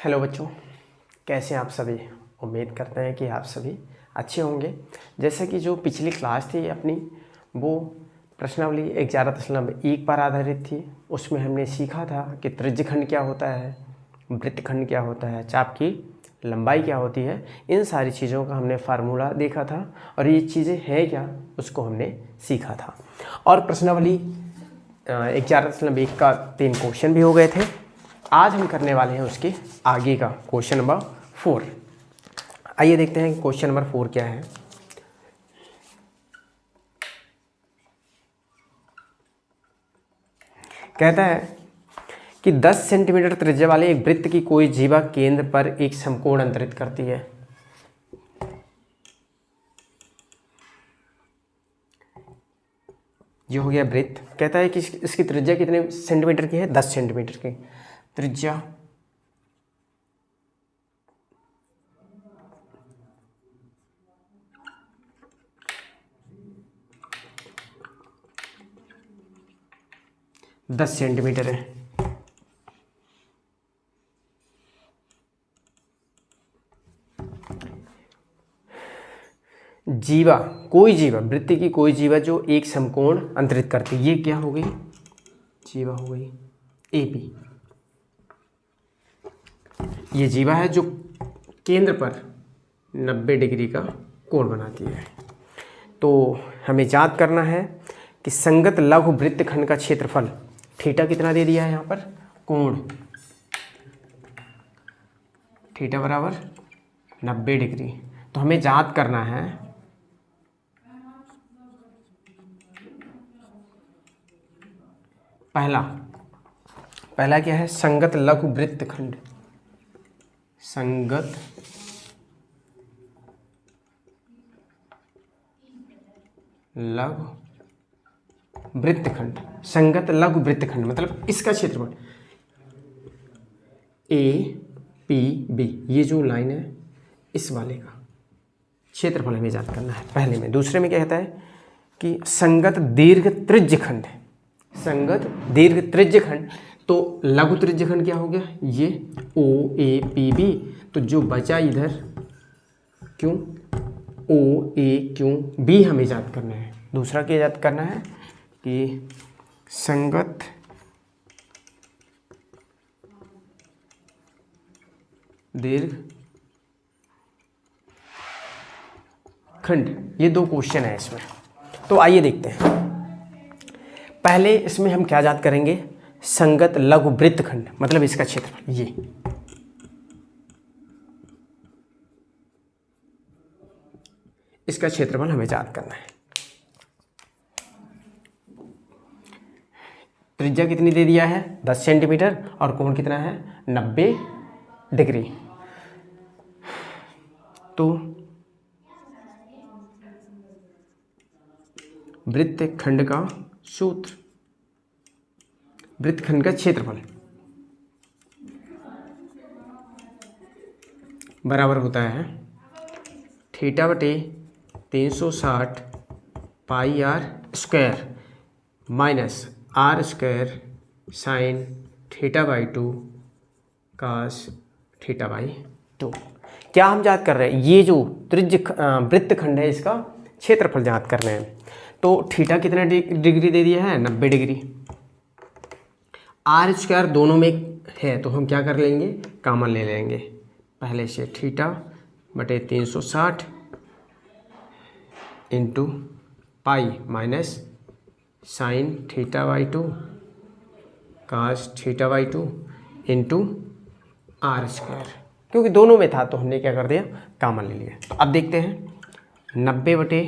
Hello बच्चों, कैसे हैं आप सभी। उम्मीद करते हैं कि आप सभी अच्छे होंगे। जैसे कि जो पिछली क्लास थी अपनी, वो प्रश्नावली 11.1 पर आधारित थी। उसमें हमने सीखा था कि त्रिज्यखंड क्या होता है, वृत्तखंड क्या होता है, चाप की लंबाई क्या होती है। इन सारी चीज़ों का हमने फार्मूला देखा था और ये चीज़ें हैं क्या, उसको हमने सीखा था। और प्रश्नावली 11.1 का 3 क्वेश्चन भी हो गए थे। आज हम करने वाले हैं उसके आगे का क्वेश्चन नंबर 4। आइए देखते हैं क्वेश्चन नंबर 4 क्या है। कहता है कि 10 सेंटीमीटर त्रिज्या वाले एक वृत्त की कोई जीवा केंद्र पर एक समकोण अंतरित करती है। ये हो गया वृत्त। कहता है कि इसकी त्रिज्या कितने सेंटीमीटर की है, 10 सेंटीमीटर की त्रिज्या। दस सेंटीमीटर है। जीवा, कोई जीवा, वृत्त की कोई जीवा जो एक समकोण अंतरित करती है। ये क्या हो गई, जीवा हो गई एपी। ये जीवा है जो केंद्र पर 90 डिग्री का कोण बनाती है। तो हमें याद करना है कि संगत लघु वृत्तखंड का क्षेत्रफल थीटा कितना दे दिया है यहाँ पर, कोण थीटा बराबर 90 डिग्री। तो हमें याद करना है पहला क्या है, संगत लघु वृत्तखंड। संगत लघु वृत्तखंड, संगत लघु वृत्तखंड मतलब इसका क्षेत्रफल ए पी बी, ये जो लाइन है इस वाले का क्षेत्रफल हमें याद करना है पहले में। दूसरे में क्या कहता है कि संगत दीर्घ त्रिज्यखंड, संगत दीर्घ त्रिज्यखंड। तो लघु त्रिज्यखंड क्या हो गया, ये ओ ए पी बी। तो जो बचा इधर क्यों, ओ ए क्यों बी हमें याद करना है। दूसरा क्या याद करना है कि संगत दीर्घ खंड। ये 2 क्वेश्चन है इसमें। तो आइए देखते हैं। पहले इसमें हम क्या याद करेंगे, संगत लघु वृत्तखंड मतलब इसका क्षेत्रफल। ये इसका क्षेत्रफल हमें याद करना है। त्रिज्या कितनी दे दिया है, 10 सेंटीमीटर, और कोण कितना है, 90 डिग्री। तो वृत्तखंड का सूत्र, वृत्तखंड का क्षेत्रफल बराबर होता है थीटा बटे 360 pi r square minus r square sine theta by 2 cos theta by 2। क्या हम याद कर रहे हैं, ये जो वृत्तखंड है इसका क्षेत्रफल याद कर रहे हैं। तो थीटा कितना डिग्री दे दिया है, 90 डिग्री। आर स्क्वायर दोनों में है तो हम क्या कर लेंगे, कॉमन ले लेंगे पहले से। थीटा बटे 360 into pi minus sine theta by 2 cos theta by 2 into r square. क्योंकि दोनों में था तो हमने क्या कर दिया, कॉमन ले लिया। तो अब देखते हैं 90 बटे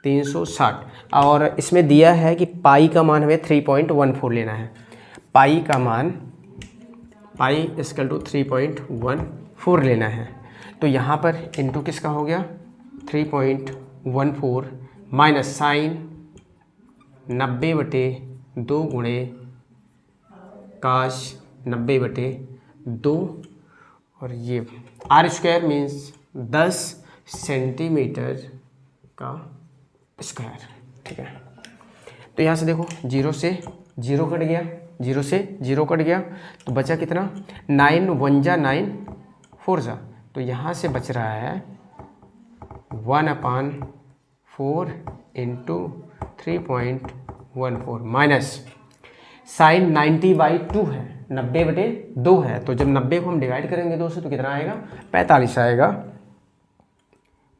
360, और इसमें दिया है कि पाई का मान हमें 3.14 लेना है। पाई का मान, पाई इक्वल टू 3.14 लेना है। तो यहाँ पर इंटू किसका हो गया, 3.14 माइनस साइन 90 बटे 2 गुणे काश 90 बटे 2, और ये आर स्क्वायर मीन्स 10 सेंटीमीटर का स्क्वायर। ठीक है, तो यहाँ से देखो 0 से 0 कट गया, जीरो से जीरो कट गया तो बचा कितना, 9 1 जा 9 4 जा, तो यहाँ से बच रहा है 1/4 इंटू 3.14 माइनस साइन 90/2 है, 90/2 है, तो जब 90 को हम डिवाइड करेंगे 2 से तो कितना आएगा, 45 आएगा।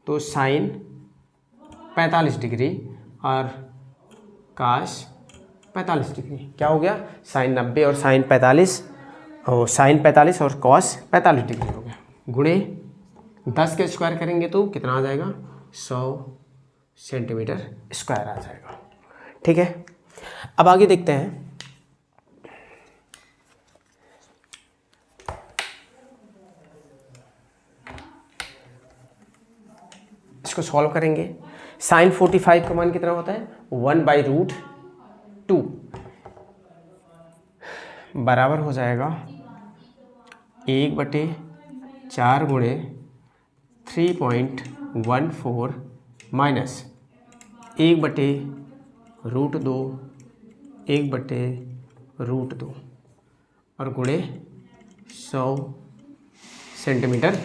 तो साइन 45 डिग्री और काश 45 डिग्री क्या हो गया, साइन 90 और साइन 45 और साइन 45 और कॉस 45 डिग्री हो गया। गुणे 10 के स्क्वायर करेंगे तो कितना आ जाएगा, 100 सेंटीमीटर स्क्वायर आ जाएगा। ठीक है, अब आगे देखते हैं। इसको सॉल्व करेंगे। साइन 45 का मान कितना होता है, 1/√2 बराबर हो जाएगा 1/4 गुणे 3.14 माइनस 1/√2 1/√2 और गुणे 100 सेंटीमीटर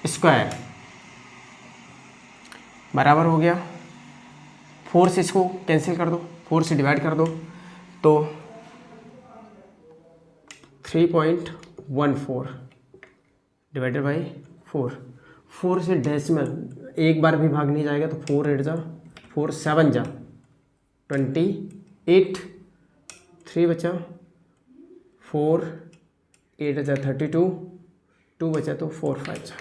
स्क्वायर बराबर हो गया। 4 से इसको कैंसिल कर दो, 4 से डिवाइड कर दो तो 3.14 डिवाइडेड बाई 4 से डेसिमल एक बार भी भाग नहीं जाएगा तो 4 8 जा 4 7 जा 28, 3 बचा 4 8 जा 32, 2 बचा तो 4 5 जा,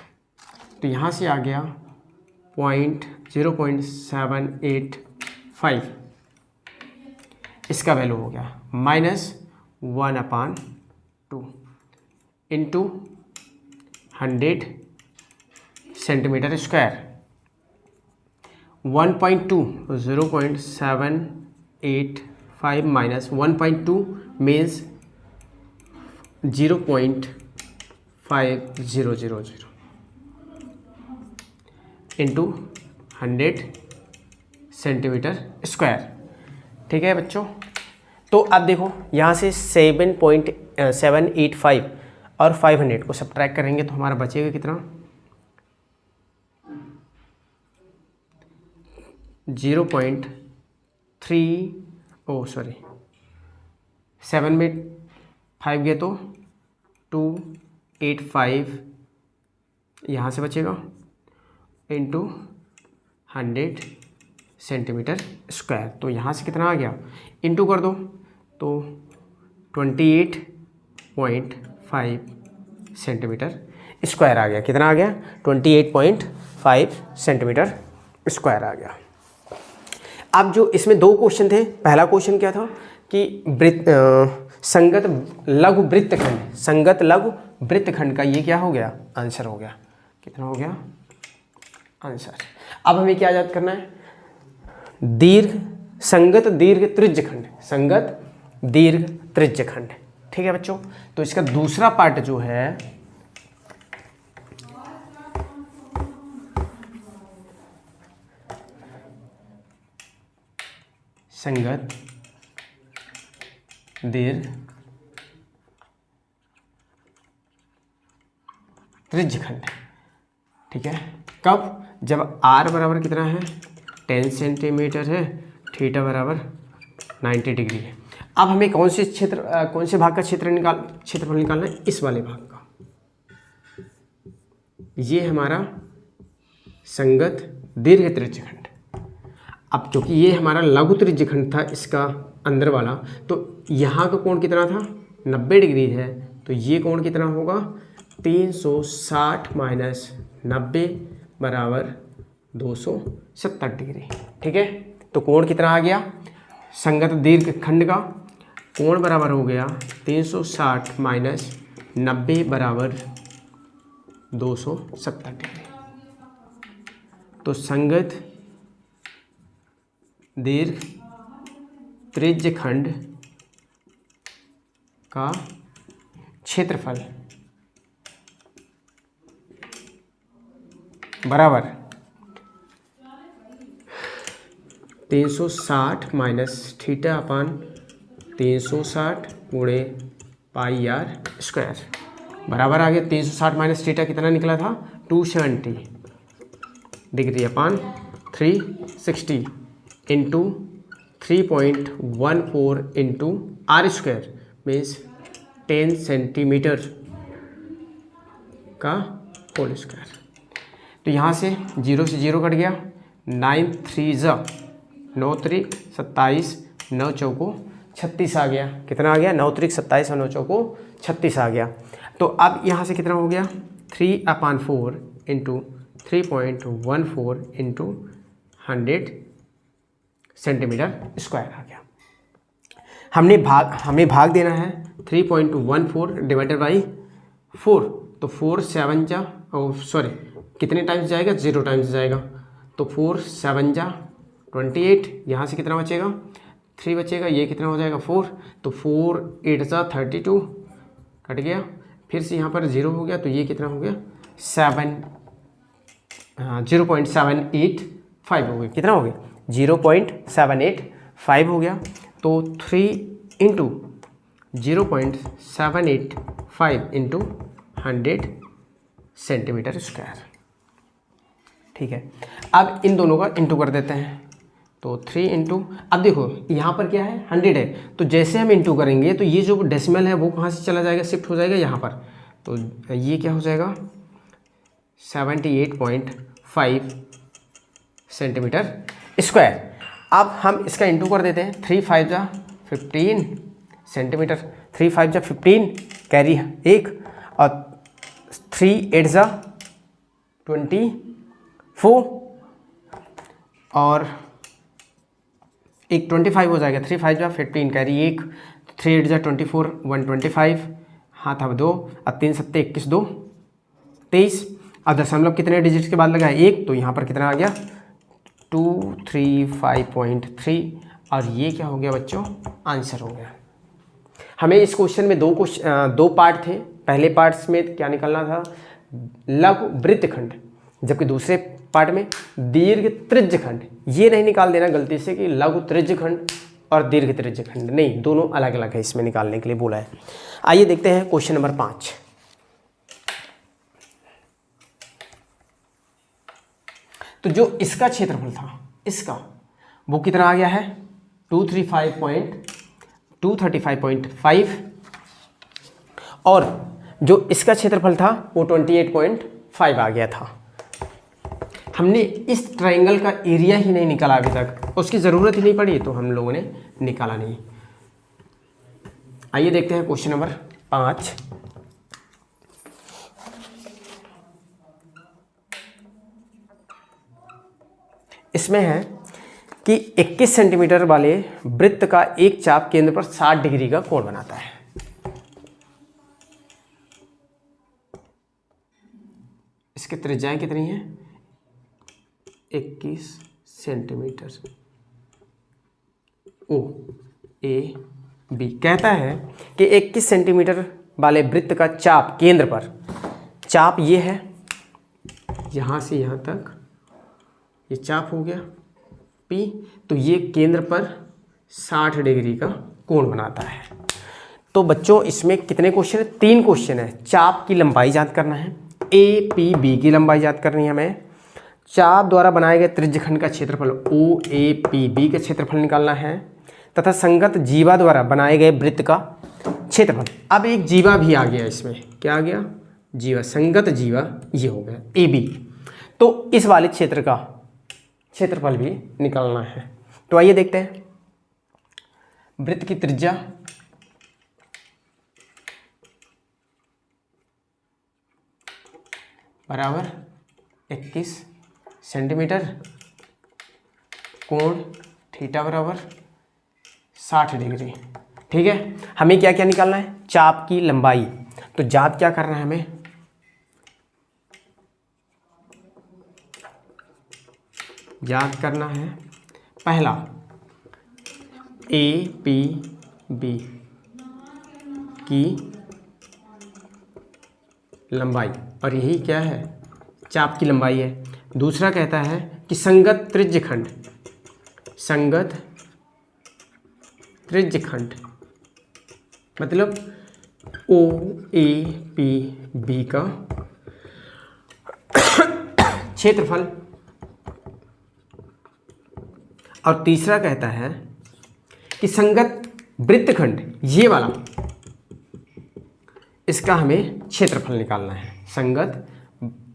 तो यहाँ से आ गया 0.785, इसका वैल्यू हो गया -1/2 into 100 centimetre square. 1.2 0.785 minus 1.2 means 0.5000 into 100 centimetre square. ठीक है बच्चों, तो अब देखो यहाँ से 7.785 और 500 को सब्ट्रैक्ट करेंगे तो हमारा बचेगा कितना, 7 में 5 गए तो 285 यहाँ से बचेगा इंटू 100 सेंटीमीटर स्क्वायर, तो यहाँ से कितना आ गया, इंटू कर दो तो 28.5 सेंटीमीटर स्क्वायर आ गया। कितना आ गया, 28.5 सेंटीमीटर स्क्वायर आ गया। अब जो इसमें दो क्वेश्चन थे, पहला क्वेश्चन क्या था कि संगत लघु वृत्तखंड, संगत लघु वृत्तखंड का ये क्या हो गया, आंसर हो गया। कितना हो गया आंसर। अब हमें क्या याद करना है, संगत दीर्घ त्रिज्यखंड, संगत दीर्घ त्रिज्यखंड। ठीक है बच्चों, तो इसका दूसरा पार्ट जो है संगत दीर्घ त्रिज्यखंड। ठीक है, कब, जब r बराबर कितना है 10 सेंटीमीटर है, थीटा बराबर 90 डिग्री है। अब हमें कौन से भाग का क्षेत्रफल निकालना है, इस वाले भाग का। ये हमारा संगत दीर्घ त्रिज्यखंड। अब क्योंकि ये हमारा लघु त्रिज्यखंड था इसका अंदर वाला, तो यहाँ का कोण कितना था 90 डिग्री है, तो ये कोण कितना होगा 360 माइनस 90 बराबर 270 डिग्री। ठीक है, तो कोण कितना आ गया, संगत दीर्घ खंड का कोण बराबर हो गया 360 माइनस 90 बराबर 270 डिग्री। तो संगत दीर्घ त्रिज्यखंड का क्षेत्रफल बराबर 360 माइनस थीटा अपान 360 गुणे पाई आर स्क्वायर बराबर आ गया 360 माइनस थीटा कितना निकला था 270 degree upon 360 into 3.14 into r square means 10 centimetre का होल स्क्वायर। तो यहाँ से 0 से 0 कट गया 9 3 9 3 27 9 चौको 36 आ गया। कितना आ गया 9 3 27 और 9 चौको 36 आ गया। तो अब यहाँ से कितना हो गया 3/4 इंटू 3.14 इंटू 100 सेंटीमीटर स्क्वायर आ गया। हमें भाग देना है 3.14 डिवाइडेड बाई 4 तो 4 7 जा सॉरी कितने टाइम्स जाएगा 0 टाइम्स जाएगा तो 4 7 जा 28 यहाँ से कितना बचेगा 3 बचेगा ये कितना हो जाएगा 4 तो 4 8 जा 32 कट गया फिर से यहाँ पर 0 हो गया तो ये कितना हो गया 0.785 हो गया। कितना हो गया 0.785 हो गया। तो 3 इंटू 0.785 इंटू 100 सेंटीमीटर स्क्वायर। ठीक है, अब इन दोनों का इंटू कर देते हैं तो 3 इंटू अब देखो यहाँ पर क्या है 100 है तो जैसे हम इंटू करेंगे तो ये जो डेसिमल है वो कहाँ से चला जाएगा शिफ्ट हो जाएगा यहाँ पर तो ये क्या हो जाएगा 78.5 सेंटीमीटर स्क्वायर। अब हम इसका इंटू कर देते हैं 3 5 जा 15 सेंटीमीटर 3 5 जा 15 कैरी 1 और 3 8 जा 24 और एक 25 हो जाएगा 3 5 जा 15 कैरी 1 3 8 जा 24 125 हाथ अब 2 अब 3 7 21 2 23 अब दशमलव कितने डिजिट के बाद लगा है 1 तो यहाँ पर कितना आ गया 235.3 और ये क्या हो गया बच्चों आंसर हो गया। हमें इस क्वेश्चन में दो पार्ट थे। पहले पार्ट्स में क्या निकलना था लघु वृत्तखंड जबकि दूसरे पार्ट में दीर्घ त्रिज्यखंड। ये नहीं निकाल देना गलती से कि लघु त्रिज्यखंड और दीर्घ त्रिज्यखंड, नहीं दोनों अलग अलग है इसमें निकालने के लिए बोला है। आइए देखते हैं क्वेश्चन नंबर 5। तो जो इसका क्षेत्रफल था इसका वो कितना आ गया है 235.5 और जो इसका क्षेत्रफल था वो 28.5 आ गया था। हमने इस ट्रायंगल का एरिया ही नहीं निकाला अभी तक, उसकी ज़रूरत ही नहीं पड़ी तो हम लोगों ने निकाला नहीं। आइए देखते हैं क्वेश्चन नंबर 5। इसमें है कि 21 सेंटीमीटर वाले वृत्त का एक चाप केंद्र पर 60 डिग्री का कोण बनाता है। इसकी त्रिज्याएं कितनी हैं 21 सेंटीमीटर। ओ ए बी कहता है कि 21 सेंटीमीटर वाले वृत्त का चाप केंद्र पर, चाप ये है यहाँ से यहाँ तक ये चाप हो गया P, तो ये केंद्र पर 60 डिग्री का कोण बनाता है। तो बच्चों इसमें कितने क्वेश्चन है 3 क्वेश्चन है। चाप की लंबाई ज्ञात करना है, APB की लंबाई ज्ञात करनी है हमें, चाप द्वारा बनाए गए त्रिज्यखंड का क्षेत्रफल OAPB का क्षेत्रफल निकालना है तथा संगत जीवा द्वारा बनाए गए वृत्त का क्षेत्रफल। अब एक जीवा भी आ गया इसमें, क्या आ गया जीवा, संगत जीवा ये हो गया AB। तो इस वाले क्षेत्र का क्षेत्रफल भी निकालना है। तो आइए देखते हैं वृत्त की त्रिज्या बराबर 21 सेंटीमीटर, कोण थीटा बराबर 60 डिग्री। ठीक है, हमें क्या क्या निकालना है चाप की लंबाई। तो ज्ञात क्या करना है हमें याद करना है पहला APB की लंबाई और यही क्या है चाप की लंबाई है। दूसरा कहता है कि संगत त्रिज्यखंड, संगत त्रिज्यखंड मतलब ओ ए पी बी का क्षेत्रफल। और तीसरा कहता है कि संगत वृत्तखंड ये वाला, इसका हमें क्षेत्रफल निकालना है। संगत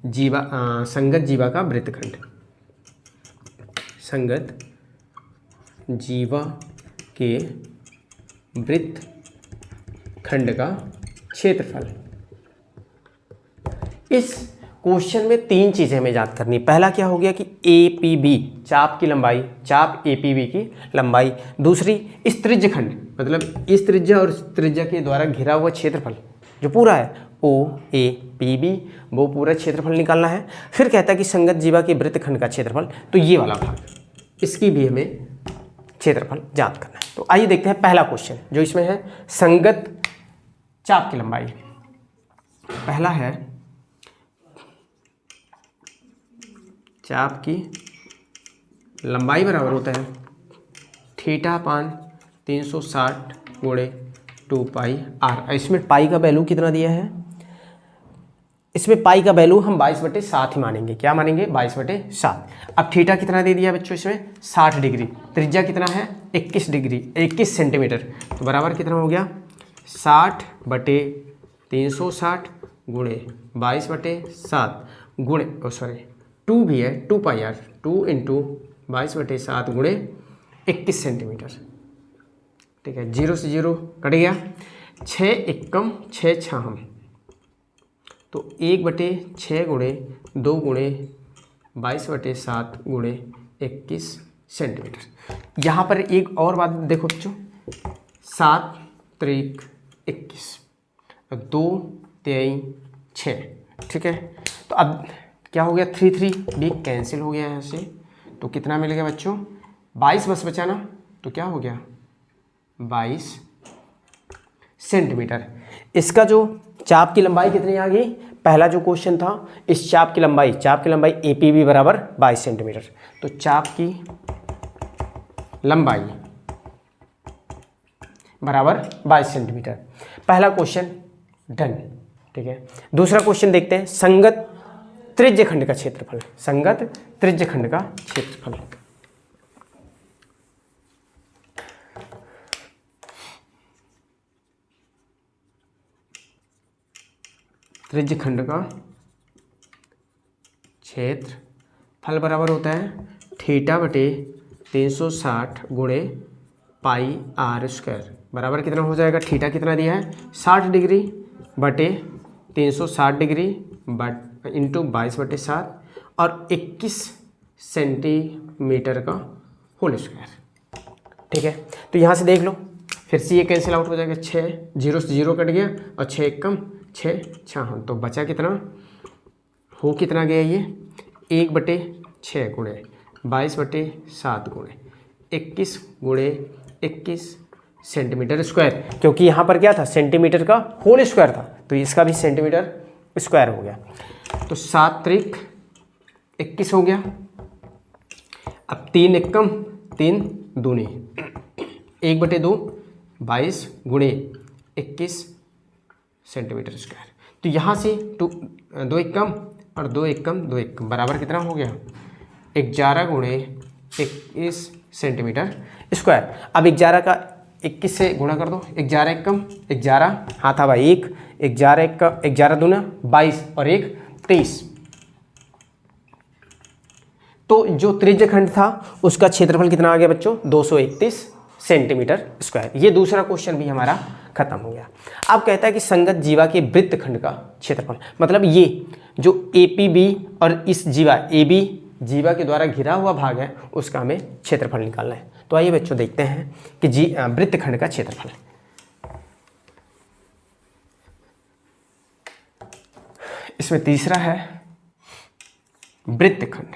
जीवा का वृत्तखंड, संगत जीवा के वृत्तखंड का क्षेत्रफल। इस क्वेश्चन में तीन चीज़ें हमें याद करनी। पहला क्या हो गया कि ए पी बी चाप की लंबाई, चाप ए पी बी की लंबाई। दूसरी इस त्रिज्यखंड, मतलब इस त्रिज्या और इस त्रिज्या के द्वारा घिरा हुआ क्षेत्रफल जो पूरा है ओ ए पी बी, वो पूरा क्षेत्रफल निकालना है। फिर कहता है कि संगत जीवा के वृत्तखंड का क्षेत्रफल, तो ये वाला भाग, इसकी भी हमें क्षेत्रफल याद करना है। तो आइए देखते हैं पहला क्वेश्चन जो इसमें है, संगत चाप की लंबाई। पहला है चाप की लंबाई बराबर होता है थीटा अपान 360 गुणे 2 पाई आर। इसमें पाई का वैल्यू कितना दिया है, इसमें पाई का वैल्यू हम 22/7 ही मानेंगे। क्या मानेंगे, 22/7। अब थीटा कितना दे दिया बच्चों, इसमें 60 डिग्री। त्रिज्या कितना है 21 डिग्री, 21 सेंटीमीटर। तो बराबर कितना हो गया 60/360 गुणे 22/7 गुणे 2 भी है 2 पाई आर, 2 × 22/7 गुणे 21 सेंटीमीटर। ठीक है, 0 से 0 कट गया। 6 एकम 6 छाहम, तो 1/6 गुणे 2 गुणे 22/7 गुणे 21 सेंटीमीटर। यहाँ पर एक और बात देखो बच्चों, 7 त्रिक 21, 2 23 6। ठीक है, तो अब क्या हो गया 3 भी कैंसिल हो गया यहाँ से, तो कितना मिल गया बच्चों 22 बस बचा ना, तो क्या हो गया 22 सेंटीमीटर। इसका जो चाप की लंबाई कितनी आ गई, पहला जो क्वेश्चन था इस चाप की लंबाई ए पी बी बराबर 22 सेंटीमीटर। तो चाप की लंबाई बराबर 22 सेंटीमीटर। पहला क्वेश्चन डन। ठीक है, दूसरा क्वेश्चन देखते हैं, संगत त्रिज्यखंड का क्षेत्रफल। संगत त्रिज्यखंड का क्षेत्रफल, त्रिज्यखंड का क्षेत्रफल बराबर होता है θ/360 गुणे पाई आर स्क्वायर। बराबर कितना हो जाएगा, थीटा कितना दिया है 60 डिग्री बटे 360 डिग्री इंटू 22/7 और 21 सेंटीमीटर का होल स्क्वायर। ठीक है, तो यहाँ से देख लो, फिर से ये कैंसिल आउट हो जाएगा, 6 0 से 0 कट गया और 6 एकम 6 छाहम, तो बचा कितना, हो कितना गया ये 1/6 गुणे 22/7 गुणे 21 गुणे 21 सेंटीमीटर स्क्वायर। क्योंकि यहाँ पर क्या था सेंटीमीटर का होल स्क्वायर था, तो इसका भी सेंटीमीटर स्क्वायर हो गया। तो 7 त्रिक 21 हो गया। अब 3 एकम 3 दूनी 1/2 22 गुणे 21 सेंटीमीटर स्क्वायर। तो यहाँ से 2 एकम और 2 एकम 2 एकम बराबर कितना हो गया 11 गुणे 21 सेंटीमीटर स्क्वायर। अब 11 का 21 से गुणा कर दो, 11 एकम 11 हाथ आवा 1, 11 एकम 11 दूना 22 और 1 23। तो जो त्रिज्यखंड था उसका क्षेत्रफल कितना आ गया बच्चों 231 सेंटीमीटर स्क्वायर। ये दूसरा क्वेश्चन भी हमारा खत्म हो गया। अब कहता है कि संगत जीवा के वृत्तखंड का क्षेत्रफल, मतलब ये जो APB और इस जीवा AB जीवा के द्वारा घिरा हुआ भाग है उसका हमें क्षेत्रफल निकालना है। तो आइए बच्चों देखते हैं कि वृत्तखंड का क्षेत्रफल। इसमें तीसरा है वृत्तखंड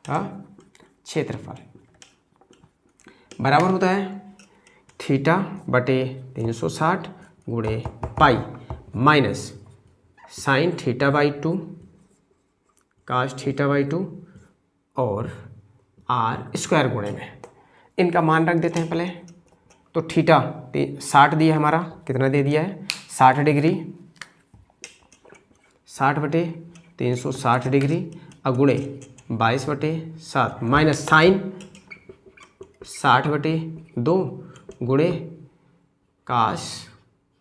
का क्षेत्रफल बराबर होता है θ/360 गुणे पाई माइनस साइन θ/2 कास θ/2 और r स्क्वायर गुणे में। इनका मान रख देते हैं पहले तो थीटा 60 दिया है हमारा, कितना दे दिया है 60 डिग्री, 60/360 डिग्री अगुणे 22/7 माइनस साइन 60/2 गुणे काश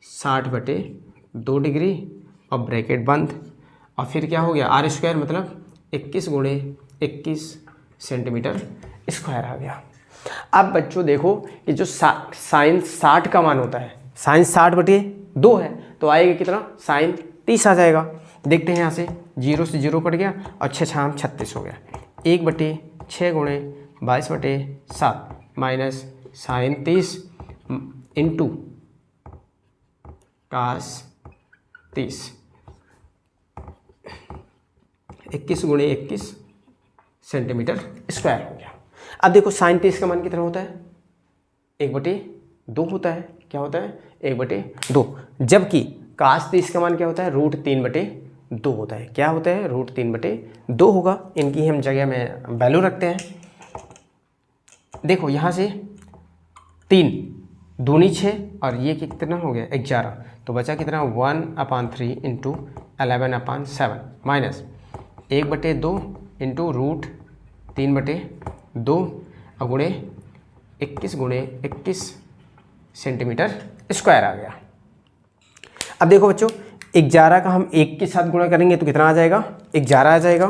60/2 डिग्री और ब्रैकेट बंद, और फिर क्या हो गया r² मतलब 21 गुणे 21 सेंटीमीटर स्क्वायर आ गया। अब बच्चों देखो कि जो साइन 60 का मान होता है, साइन 60/2 है तो आएगा कितना, साइन 30 आ जाएगा। देखते हैं यहाँ से 0 से 0 कट गया और 6 छाम 36 हो गया, 1/6 गुणे 22/7 माइनस साइन 30 इंटू कास 30, 21 गुणे 21 सेंटीमीटर स्क्वायर हो गया। अब देखो साइन 30 का मान कितना होता है, 1/2 होता है। क्या होता है 1/2, जबकि कास 30 का मान क्या होता है, √3/2 होता है। क्या होता है, √3/2 होगा। इनकी हम जगह में वैल्यू रखते हैं। देखो यहाँ से 3 दूनी 6 और ये कितना हो गया 11, तो बचा कितना 1/3 इंटू 11/7 माइनस 1/2 इंटू √3/2 गुणे 21 गुणे 21 सेंटीमीटर स्क्वायर आ गया। अब देखो बच्चों 11 का हम 1 के साथ गुणा करेंगे तो कितना आ जाएगा, 11 आ जाएगा।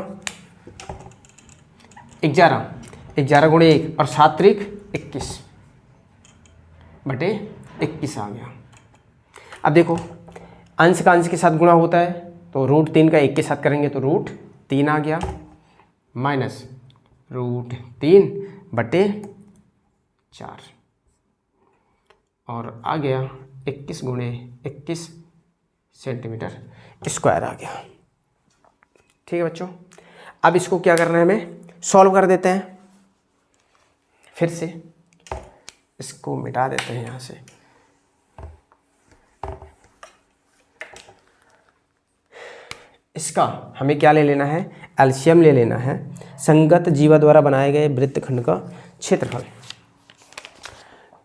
11 गुणे 1 और 7 त्रिक 21/21 आ गया। अब देखो अंश का अंश के साथ गुणा होता है तो √3 का 1 के साथ करेंगे तो √3 आ गया माइनस √3/4 और आ गया 21 गुणे 21 सेंटीमीटर स्क्वायर आ गया। ठीक है बच्चों, अब इसको क्या करना है, हमें सॉल्व कर देते हैं। फिर से इसको मिटा देते हैं यहाँ से। इसका हमें क्या ले लेना है, एलसीएम ले लेना है संगत जीवा द्वारा बनाए गए वृत्तखंड का क्षेत्रफल।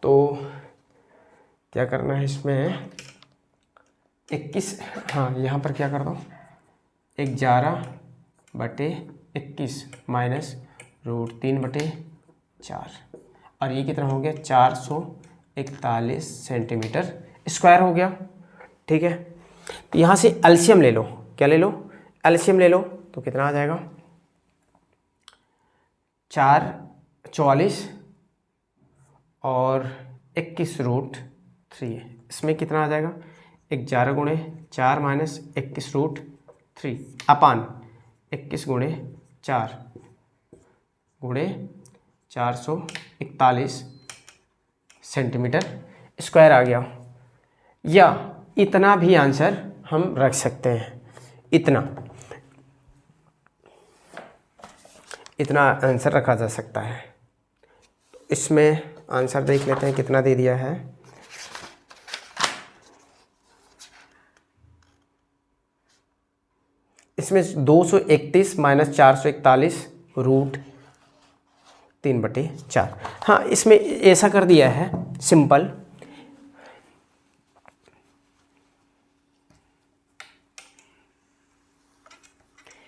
तो क्या करना है इसमें 21, हाँ यहाँ पर क्या कर दो 11/21 माइनस √3/4 और ये कितना हो गया 441 सेंटीमीटर स्क्वायर हो गया। ठीक है, तो यहाँ से एलसीएम ले लो। क्या ले लो, एलसीएम ले लो तो कितना आ जाएगा 444 और 21√3, इसमें कितना आ जाएगा 11 गुणे 4 माइनस 21√3 अपान 21 गुणे 4 गुणे 441 सेंटीमीटर स्क्वायर आ गया। या इतना भी आंसर हम रख सकते हैं, इतना आंसर रखा जा सकता है। इसमें आंसर देख लेते हैं कितना दे दिया है। इसमें 231 माइनस 441 √3/4। हाँ, इसमें ऐसा कर दिया है सिंपल,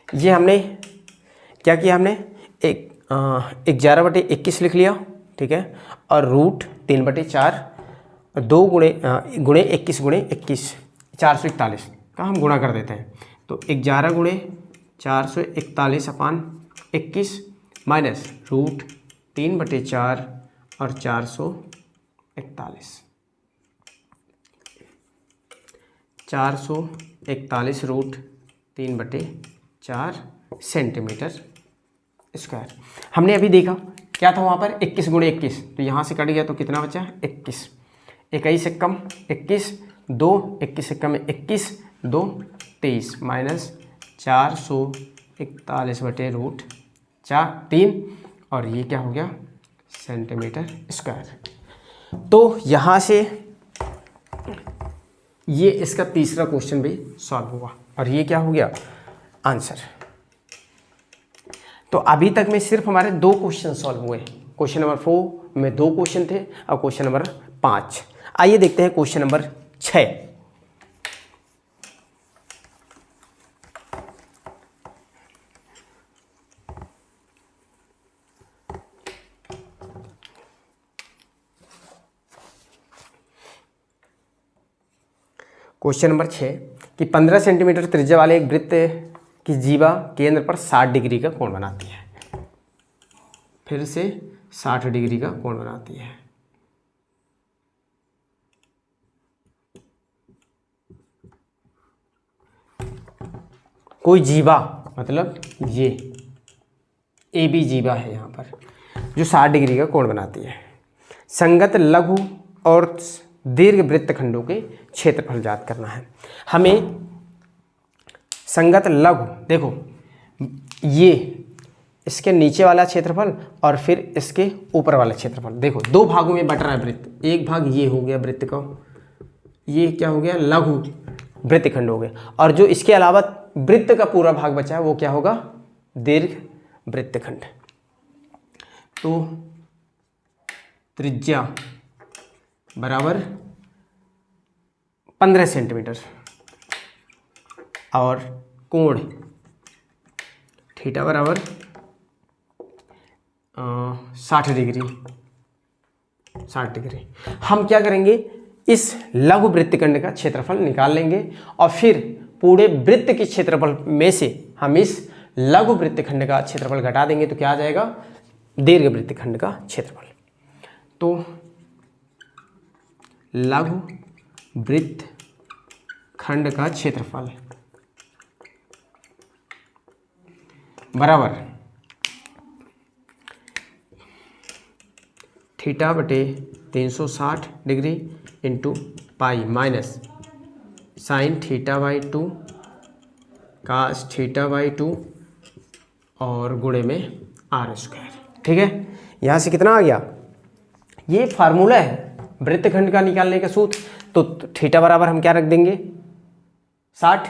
ये हमने क्या किया, हमने 11/21 लिख लिया। ठीक है, और √3/4 2 गुणे 21 गुणे 21 441 का हम गुणा कर देते हैं। तो 11 गुणे 441 अपान 21 माइनस √3/4 और 441 √3/4 सेंटीमीटर स्क्वायर। हमने अभी देखा क्या था वहाँ पर 21 गुणे 21, तो यहाँ से कट गया तो कितना बचा 21, 21 से कम 21 2, 21 से कम 21 2 23 माइनस 441/√3 और ये क्या हो गया सेंटीमीटर स्क्वायर। तो यहाँ से ये इसका तीसरा क्वेश्चन भी सॉल्व हुआ और ये क्या हो गया आंसर। तो अभी तक में सिर्फ हमारे 2 क्वेश्चन सॉल्व हुए। क्वेश्चन नंबर 4 में 2 क्वेश्चन थे और क्वेश्चन नंबर 5। आइए देखते हैं क्वेश्चन नंबर 6। क्वेश्चन नंबर 6 कि 15 सेंटीमीटर त्रिज्या वाले एक वृत्त की जीवा केंद्र पर 60 डिग्री का कोण बनाती है। फिर से 60 डिग्री का कोण बनाती है। कोई जीवा मतलब ये ए बी जीवा है यहाँ पर, जो 60 डिग्री का कोण बनाती है। संगत लघु और दीर्घ वृत्तखंडों के क्षेत्रफल ज्ञात करना है हमें। संगत लघु, देखो ये इसके नीचे वाला क्षेत्रफल और फिर इसके ऊपर वाला क्षेत्रफल, देखो दो भागों में बट रहा है वृत्त। एक भाग ये हो गया वृत्त का, ये क्या हो गया लघु वृत्तखंड हो गया, और जो इसके अलावा वृत्त का पूरा भाग बचा है वो क्या होगा दीर्घ वृत्तखंड। तो त्रिज्या बराबर 15 सेंटीमीटर और कोण थीटा बराबर 60 डिग्री। हम क्या करेंगे, इस लघु वृत्तखंड का क्षेत्रफल निकाल लेंगे और फिर पूरे वृत्त के क्षेत्रफल में से हम इस लघु वृत्तखंड का क्षेत्रफल घटा देंगे तो क्या आ जाएगा दीर्घ वृत्तखंड का क्षेत्रफल। तो लघु वृत्तखंड का क्षेत्रफल बराबर थीटा बटे 360 degree into pi minus sine theta by 2 cos theta by 2 और गुणे में आर स्क्वायर। ठीक है, यहाँ से कितना आ गया, ये फार्मूला है वृत्तखंड का निकालने का सूत्र। तो थीटा बराबर हम क्या रख देंगे 60,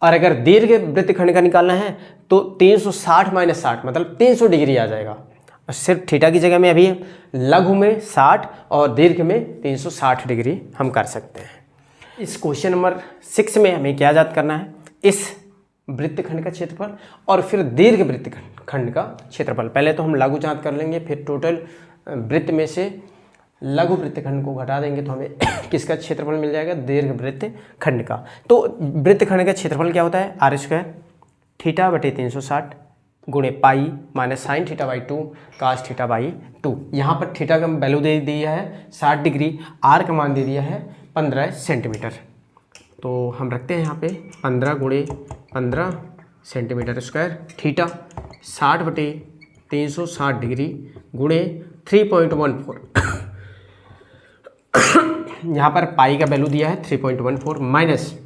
और अगर दीर्घ वृत्तखंड का निकालना है तो 360 माइनस 60 मतलब 300 डिग्री आ जाएगा। और सिर्फ थीटा की जगह में अभी लघु में 60 और दीर्घ में 360 डिग्री हम कर सकते हैं। इस क्वेश्चन नंबर 6 में हमें क्या याद करना है, इस वृत्तखंड का क्षेत्रफल और फिर दीर्घ वृत्तखंड का क्षेत्रफल। पहले तो हम लघु जांच कर लेंगे, फिर टोटल वृत्त में से लघु वृत्तखंड को घटा देंगे तो हमें किसका क्षेत्रफल मिल जाएगा दीर्घ वृत्तखंड का। तो वृत्तखंड का क्षेत्रफल क्या होता है आर स्क्वायर थीटा बटे 360 गुणे pi minus sine theta by 2 cos theta by 2। यहाँ पर थीटा का वैल्यू दे दिया है 60 डिग्री, आर का मान दे दिया है 15 सेंटीमीटर। तो हम रखते हैं यहाँ पे 15 गुणे 15 सेंटीमीटर स्क्वायर, थीटा 60 बटे 360 डिग्री गुणे 3.14 यहाँ पर पाई का वैल्यू दिया है 3.14 माइनस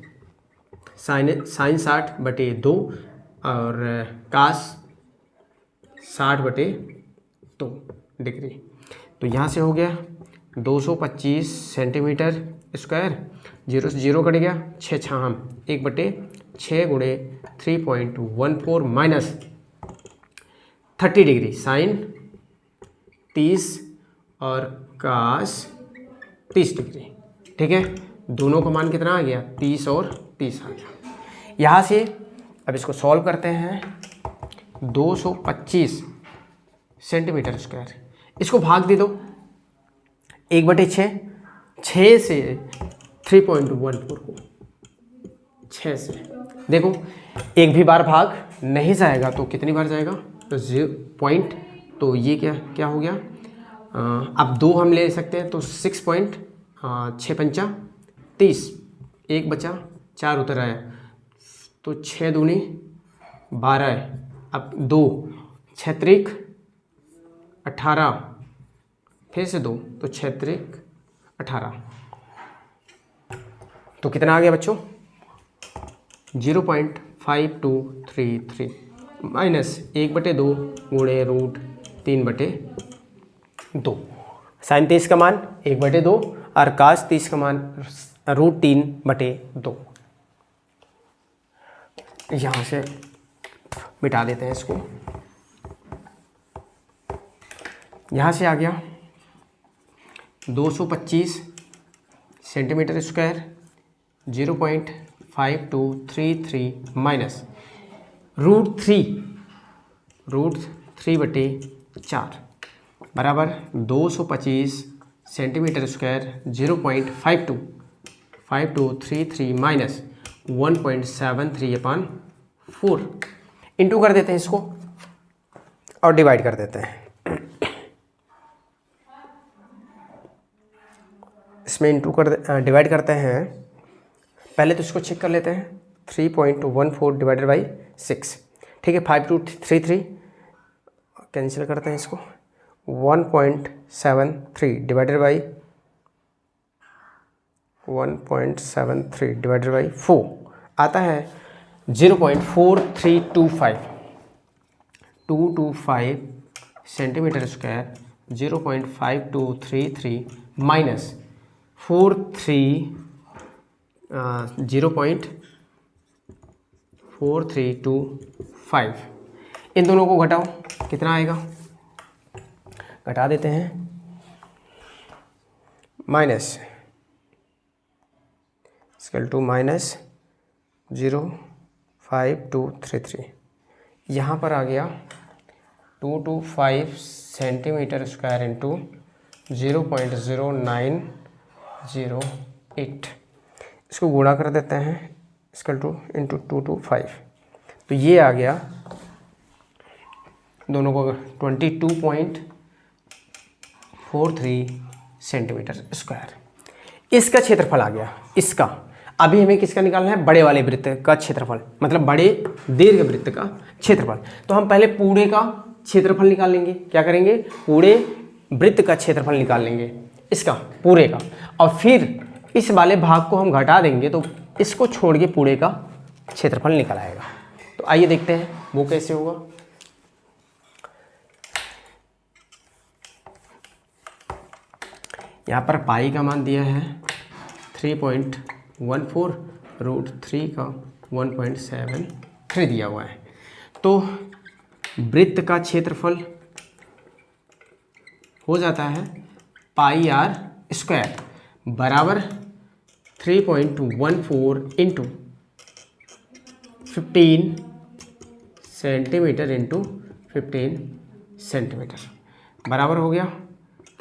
साइन 60 बटे 2 और कास 60 बटे 2 डिग्री। तो यहाँ से हो गया 225 सेंटीमीटर स्क्वायर, 0 से 0 कट गया, 6 छाम 1 बटे 6 गुणे 3.14 माइनस 30 डिग्री साइन 30 और कास 30 डिग्री। ठीक है, दोनों का मान कितना आ गया 30 और 30 आ गया। यहाँ से अब इसको सॉल्व करते हैं, 225 सेंटीमीटर स्क्वायर, इसको भाग दे दो 1 बटे 6 से 3.14 को 6 से, देखो एक भी बार भाग नहीं जाएगा तो कितनी बार जाएगा तो 0 पॉइंट, तो ये क्या हो गया, अब 2 हम ले सकते हैं तो 6 पंचा 30, 1 बचा 4 उतर आया तो 6 दूनी 12 है, अब 2 6 त्रिक 18 फिर से 2 तो 6 त्रिक 18, तो कितना आ गया बच्चों 0.5233 माइनस 1 बटे 2 गुणे रूट 3 बटे 2, साइन 30 का मान 1 बटे 2 और कास 30 का मान रूट 3 बटे 2। यहाँ से मिटा देते हैं इसको, यहाँ से आ गया 225 सेंटीमीटर स्क्वायर 0.5233 माइनस √3/4 बराबर 225 सेंटीमीटर स्क्वायर 0.5233 माइनस 1.73/4 इंटू कर देते हैं इसको और डिवाइड कर देते हैं। इसमें डिवाइड करते हैं। पहले तो इसको चेक कर लेते हैं। 3.14 डिवाइडेड बाई 6, ठीक है। 5233 कैंसिल करते हैं इसको। 1.73 डिवाइडेड बाई 4 आता है 0.4325 सेंटीमीटर स्क्वायर 0.5233 माइनस 0.4325। इन दोनों को घटाओ, कितना आएगा? घटा देते हैं। Minus equal to minus 0.5233। यहाँ पर आ गया 225 सेंटीमीटर स्क्वायर इंटू 0.0908। इसको गुणा कर देते हैं। इक्वल टू इंटू 225, तो ये आ गया दोनों को 22.43 सेंटीमीटर स्क्वायर। इसका क्षेत्रफल आ गया। इसका अभी हमें किसका निकालना है? बड़े वाले वृत्त का क्षेत्रफल, मतलब बड़े दीर्घ वृत्त का क्षेत्रफल। तो हम पहले पूरे का क्षेत्रफल निकाल लेंगे। क्या करेंगे? पूरे वृत्त का क्षेत्रफल निकाल लेंगे, इसका पूरे का, और फिर इस वाले भाग को हम घटा देंगे तो इसको छोड़ के पूरे का क्षेत्रफल निकल आएगा। तो आइए देखते हैं वो कैसे होगा। यहाँ पर पाई का मान दिया है 3.14, √3 का 1.73 दिया हुआ है। तो वृत्त का क्षेत्रफल हो जाता है πr स्क्वायर बराबर 3.14 इंटू 15 सेंटीमीटर इंटू 15 सेंटीमीटर बराबर हो गया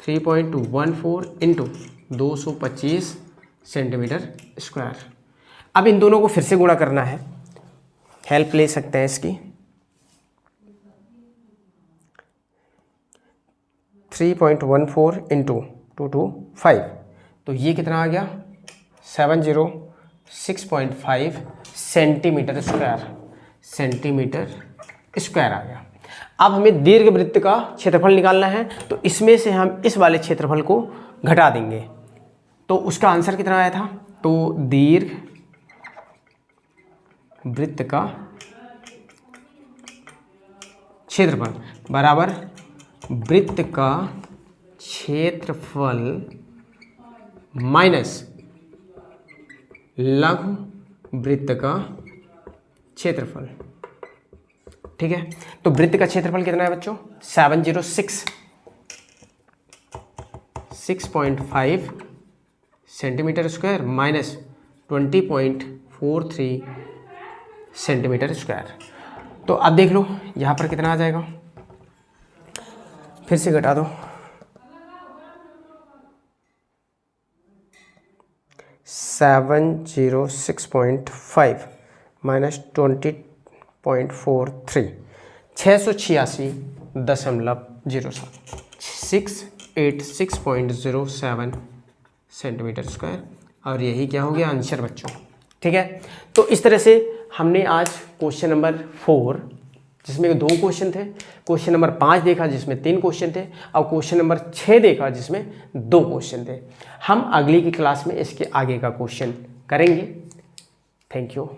3.14 इंटू 225 सेंटीमीटर स्क्वायर। अब इन दोनों को फिर से गुणा करना है, हेल्प ले सकते हैं इसकी। 3.14 इंटू 225, तो ये कितना आ गया? 706.5 सेंटीमीटर स्क्वायर आ गया। अब हमें दीर्घ वृत्त का क्षेत्रफल निकालना है, तो इसमें से हम इस वाले क्षेत्रफल को घटा देंगे। तो उसका आंसर कितना आया था? तो दीर्घ वृत्त का क्षेत्रफल बराबर वृत्त का क्षेत्रफल माइनस लघु वृत्त का क्षेत्रफल, ठीक है। तो वृत्त का क्षेत्रफल कितना है बच्चों? 706.5 centimetre square minus 20.43 centimetre square. तो अब देख लो यहाँ पर कितना आ जाएगा, फिर से घटा दो। 706.5 माइनस 20.43, 686.07 686.07 सेंटीमीटर स्क्वायर। और यही क्या हो गया? आंसर बच्चों, ठीक है। तो इस तरह से हमने आज क्वेश्चन नंबर 4, जिसमें 2 क्वेश्चन थे, क्वेश्चन नंबर 5 देखा जिसमें 3 क्वेश्चन थे, और क्वेश्चन नंबर 6 देखा जिसमें 2 क्वेश्चन थे। हम अगली की क्लास में इसके आगे का क्वेश्चन करेंगे। Thank you.